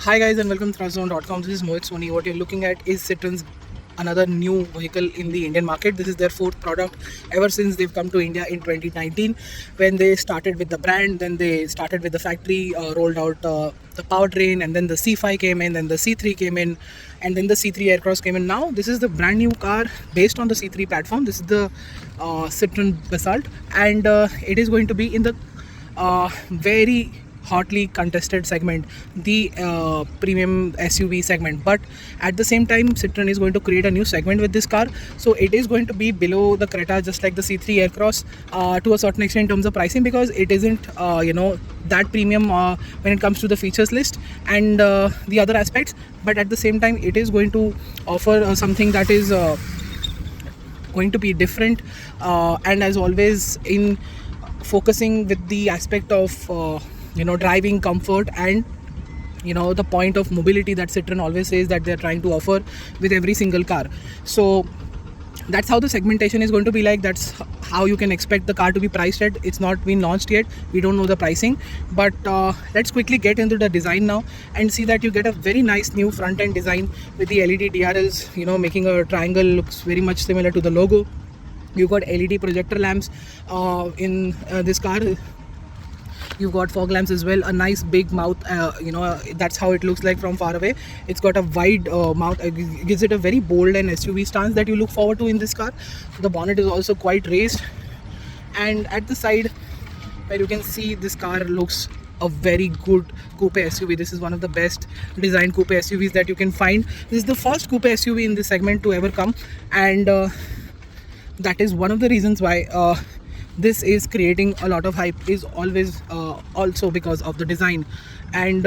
Hi guys and welcome to Thrustzone.com. This is Mohit Soni. What you're looking at is Citroen's another new vehicle in the Indian market. This is their fourth product ever since they've come to India in 2019 when they started with the brand. Then they started with the factory, rolled out the powertrain, and then the C5 came in, then the C3 came in, and then the C3 Aircross came in. Now this is the brand new car based on the C3 platform. This is the Citroen Basalt, and it is going to be in the very hotly contested segment, the premium SUV segment. But at the same time, Citroen is going to create a new segment with this car, so it is going to be below the Creta, just like the C3 Aircross, to a certain extent in terms of pricing, because it isn't that premium when it comes to the features list and the other aspects. But at the same time, it is going to offer something that is going to be different, and as always in focusing with the aspect of driving comfort and the point of mobility that Citroen always says that they're trying to offer with every single car. So that's how the segmentation is going to be like. That's how you can expect the car to be priced at. It's not been launched yet, we don't know the pricing, but let's quickly get into the design now and see that you get a very nice new front end design with the LED DRLs, making a triangle looks very much similar to the logo. You've got LED projector lamps in this car. You've got fog lamps as well, a nice big mouth, that's how it looks like from far away. It's got a wide mouth, gives it a very bold and SUV stance that you look forward to in this car. The bonnet is also quite raised, and at the side where you can see, this car looks a very good coupe SUV. This is one of the best designed coupe SUVs that you can find. This is the first coupe SUV in this segment to ever come, and that is one of the reasons why this is creating a lot of hype, is always also because of the design, and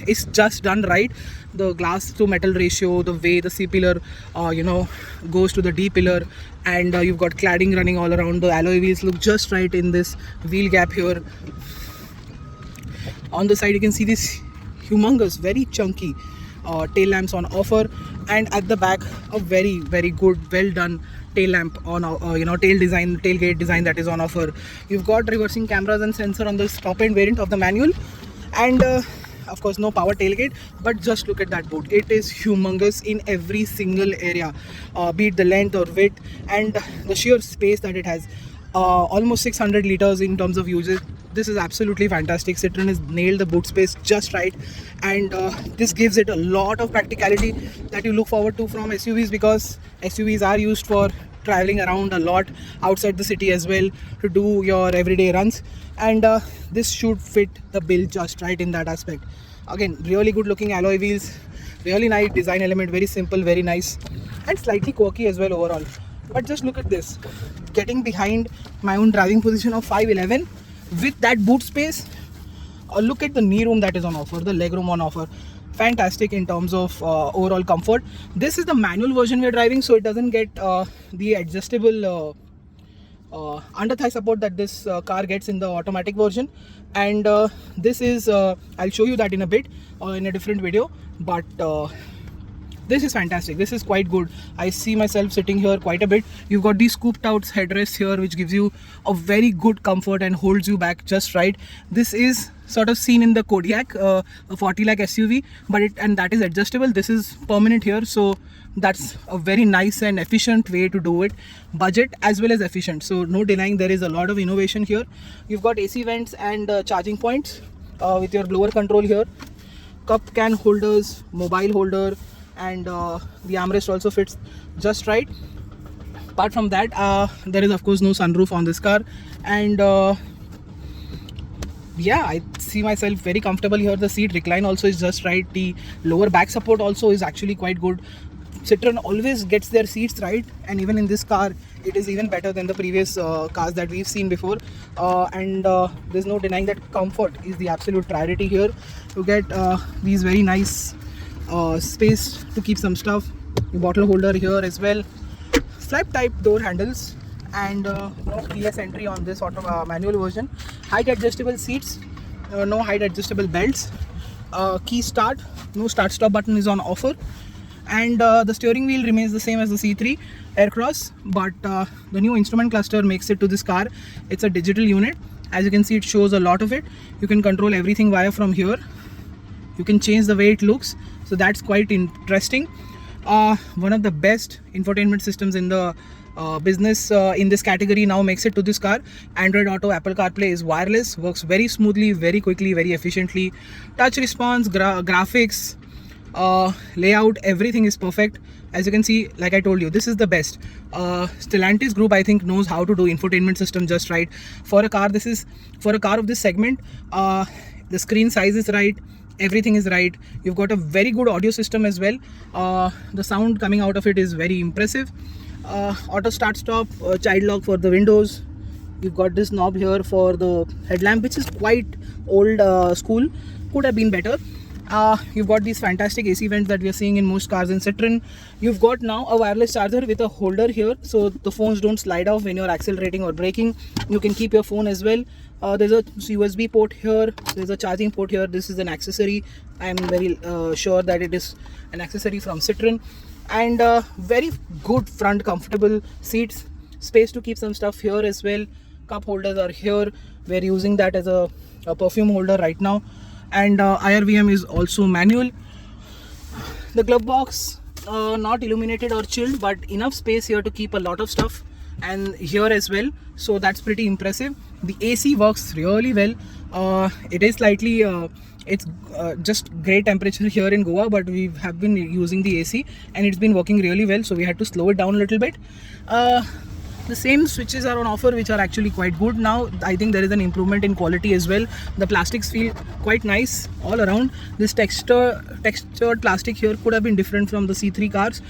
it's just done right. The glass to metal ratio, the way the C pillar goes to the D pillar, and you've got cladding running all around. The alloy wheels look just right in this wheel gap here. On the side you can see this humongous, very chunky tail lamps on offer, and at the back a very good, well done tail lamp on tailgate design that is on offer. You've got reversing cameras and sensor on this top end variant of the manual, and of course no power tailgate. But just look at that boot, it is humongous in every single area, be it the length or width and the sheer space that it has. Almost 600 liters in terms of usage. This is absolutely fantastic. Citroen has nailed the boot space just right, and this gives it a lot of practicality that you look forward to from SUVs, because SUVs are used for traveling around a lot outside the city as well, to do your everyday runs, and this should fit the bill just right in that aspect. Again, really good looking alloy wheels, really nice design element, very simple, very nice, and slightly quirky as well overall. But just look at this, getting behind my own driving position of 5'11" with that boot space. Look at the knee room that is on offer, the leg room on offer. Fantastic in terms of overall comfort. This is the manual version we are driving, so it doesn't get the adjustable under thigh support that this car gets in the automatic version, and this is I'll show you that in a bit in a different video, but this is fantastic. This is quite good. I see myself sitting here quite a bit. You've got these scooped out headrests here, which gives you a very good comfort and holds you back just right. This is sort of seen in the Kodiaq, a 40 lakh SUV, but and that is adjustable. This is permanent here, so that's a very nice and efficient way to do it. Budget as well as efficient, so no denying there is a lot of innovation here. You've got AC vents and charging points with your blower control here. Cup can holders, mobile holder, and the armrest also fits just right. Apart from that, there is of course no sunroof on this car, and yeah, I see myself very comfortable here. The seat recline also is just right. The lower back support also is actually quite good. Citroen always gets their seats right, and even in this car it is even better than the previous cars that we've seen before, and there's no denying that comfort is the absolute priority here. You get these very nice space to keep some stuff, your bottle holder here as well, flap type door handles, and no keyless entry on this manual version. Height adjustable seats, no height adjustable belts, key start, no start stop button is on offer, and the steering wheel remains the same as the C3 Aircross, but the new instrument cluster makes it to this car. It's a digital unit. As you can see, it shows a lot of it. You can control everything via from here. You can change the way it looks, so that's quite interesting. One of the best infotainment systems in the business in this category now makes it to this car. Android Auto, Apple CarPlay is wireless, works very smoothly, very quickly, very efficiently. Touch response, graphics, layout, everything is perfect. As you can see, like I told you, this is the best. Stellantis group, I think, knows how to do infotainment system just right. For a car, for a car of this segment, the screen size is right, everything is right. You've got a very good audio system as well. The sound coming out of it is very impressive. Auto start stop, child lock for the windows. You've got this knob here for the headlamp, which is quite old school, could have been better. You've got these fantastic AC vents that we are seeing in most cars in Citroen. You've got now a wireless charger with a holder here, so the phones don't slide off when you're accelerating or braking. You can keep your phone as well. There's a USB port here, there's a charging port here. This is an accessory. I am very sure that it is an accessory from Citroen. And very good front comfortable seats, space to keep some stuff here as well. Cup holders are here. We're using that as a perfume holder right now. And IRVM is also manual. The glove box, not illuminated or chilled, but enough space here to keep a lot of stuff, and here as well, so that's pretty impressive. The AC works really well. It is slightly it's just great temperature here in Goa, but we have been using the AC and it's been working really well, so we had to slow it down a little bit. The same switches are on offer, which are actually quite good now. I think there is an improvement in quality as well. The plastics feel quite nice all around. This textured plastic here could have been different from the C3 cars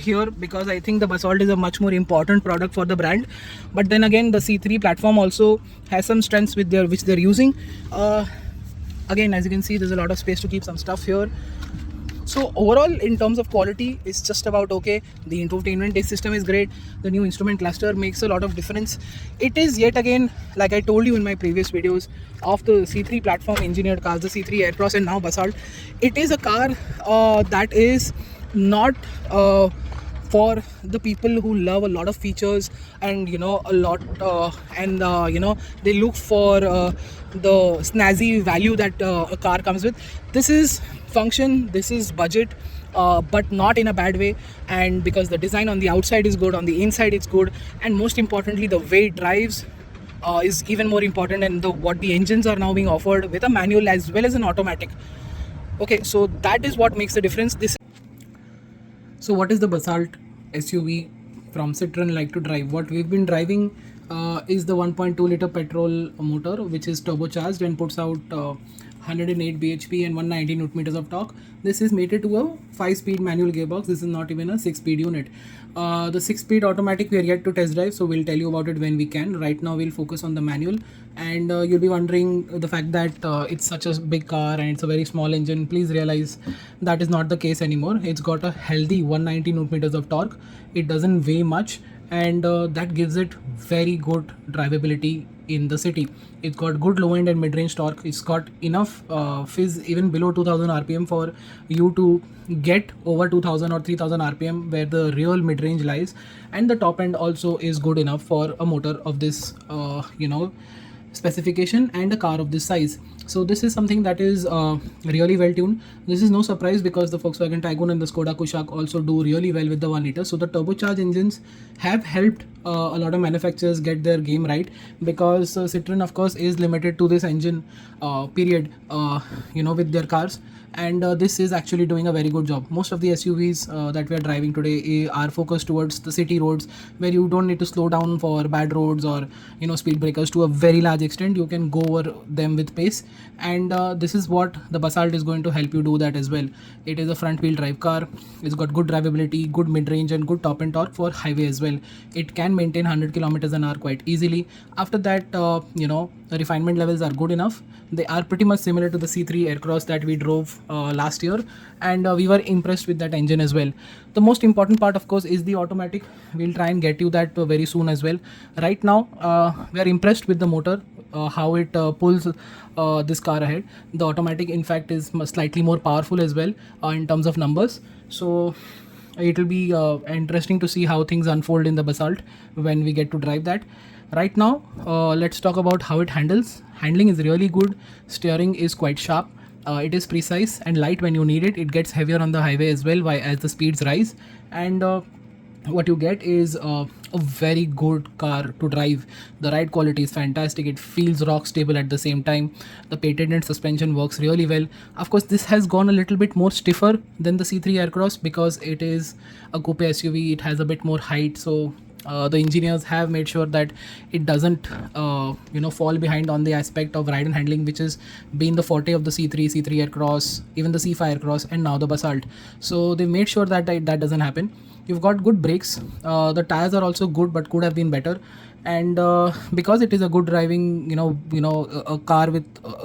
here, because I think the Basalt is a much more important product for the brand. But then again, the C3 platform also has some strengths with which they're using. Again, as you can see, there's a lot of space to keep some stuff here. So overall, in terms of quality, it's just about okay. The infotainment system is great. The new instrument cluster makes a lot of difference. It is yet again, like I told you in my previous videos, of the C3 platform engineered cars, the C3 Aircross and now Basalt. It is a car that is not for the people who love a lot of features and a lot they look for the snazzy value that a car comes with. This is function, this is budget, but not in a bad way. And because the design on the outside is good, on the inside it's good, and most importantly the way it drives is even more important, and what the engines are now being offered with a manual as well as an automatic. Okay, so that is what makes the difference. So what is the Basalt SUV from Citroen like to drive? What we've been driving is the 1.2 liter petrol motor, which is turbocharged and puts out 108 bhp and 190 newton meters of torque. This is mated to a 5-speed manual gearbox. This is not even a 6-speed unit. The 6-speed automatic we are yet to test drive, so we'll tell you about it when we can. Right now we'll focus on the manual, and you'll be wondering the fact that it's such a big car and it's a very small engine. Please realize that is not the case anymore. It's got a healthy 190 newton meters of torque. It doesn't weigh much, and that gives it very good drivability in the city. It's got good low end and mid range torque. It's got enough fizz even below 2000 rpm for you to get over 2000 or 3000 rpm, where the real mid range lies, and the top end also is good enough for a motor of this specification and a car of this size. So this is something that is really well tuned. This is no surprise because the Volkswagen Tiguan and the Skoda Kushaq also do really well with the 1 liter. So the turbocharged engines have helped a lot of manufacturers get their game right, because Citroen of course is limited to this engine period with their cars, and this is actually doing a very good job. Most of the SUVs that we are driving today are focused towards the city roads, where you don't need to slow down for bad roads or speed breakers to a very large extent. You can go over them with pace, and this is what the Basalt is going to help you do that as well. It is a front wheel drive car. It's got good drivability, good mid range, and good top end torque for highway as well. It can maintain 100 kilometers an hour quite easily. After that, the refinement levels are good enough. They are pretty much similar to the C3 Aircross that we drove last year, and we were impressed with that engine as well. The most important part of course is the automatic. We'll try and get you that very soon as well. Right now we are impressed with the motor, how it pulls this car ahead. The automatic in fact is slightly more powerful as well in terms of numbers. So it will be interesting to see how things unfold in the Basalt when we get to drive that. Right now let's talk about how it handles. Handling is really good. Steering is quite sharp. It is precise and light when you need it. It gets heavier on the highway as well as the speeds rise. And what you get is a very good car to drive. The ride quality is fantastic. It feels rock stable at the same time. The patented suspension works really well. Of course, this has gone a little bit more stiffer than the C3 Aircross because it is a coupe SUV. It has a bit more height, so the engineers have made sure that it doesn't fall behind on the aspect of ride and handling, which has been the forte of the C3 Aircross, even the C5 Aircross, and now the Basalt. So they made sure that that doesn't happen. You've got good brakes. The tires are also good, but could have been better. And because it is a good driving, a car with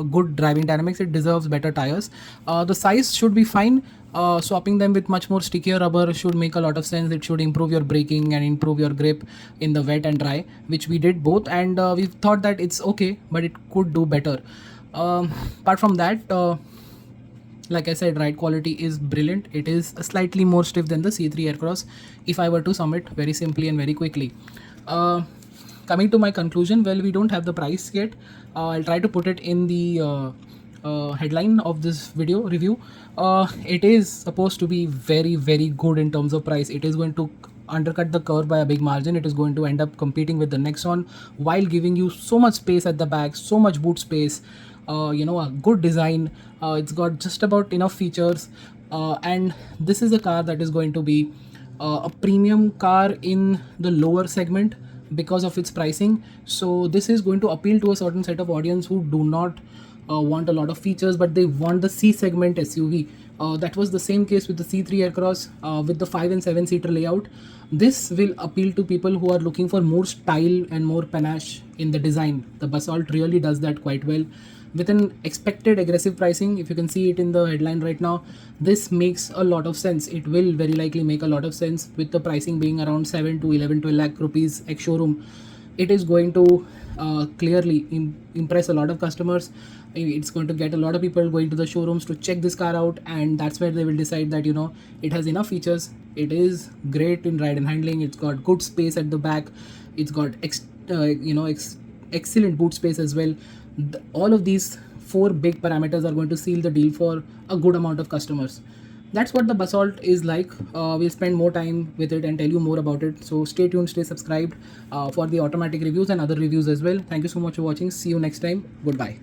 good driving dynamics, it deserves better tires. The size should be fine. Swapping them with much more stickier rubber should make a lot of sense. It should improve your braking and improve your grip in the wet and dry, which we did both, and we thought that it's okay, but it could do better. Apart from that, like I said, ride quality is brilliant. It is slightly more stiff than the C3 Aircross, if I were to sum it very simply and very quickly. Coming to my conclusion, well, we don't have the price yet. I'll try to put it in the headline of this video review. It is supposed to be very, very good in terms of price. It is going to undercut the curve by a big margin. It is going to end up competing with the Nexon while giving you so much space at the back, so much boot space, a good design. It's got just about enough features, and this is a car that is going to be a premium car in the lower segment because of its pricing. So this is going to appeal to a certain set of audience who do not want a lot of features, but they want the C segment SUV. That was the same case with the C3 Aircross with the 5 and 7 seater layout. This will appeal to people who are looking for more style and more panache in the design. The Basalt really does that quite well. With an expected aggressive pricing, if you can see it in the headline right now, this makes a lot of sense. It will very likely make a lot of sense with the pricing being around 7 to 11 to 12 lakh rupees ex showroom. It is going to clearly impress a lot of customers. It's going to get a lot of people going to the showrooms to check this car out, and that's where they will decide that it has enough features. It is great in ride and handling. It's got good space at the back. It's got excellent boot space as well. All of these 4 big parameters are going to seal the deal for a good amount of customers. That's what the Basalt is like. We'll spend more time with it and tell you more about it. So stay tuned, stay subscribed for the automatic reviews and other reviews as well. Thank you so much for watching. See you next time. Goodbye.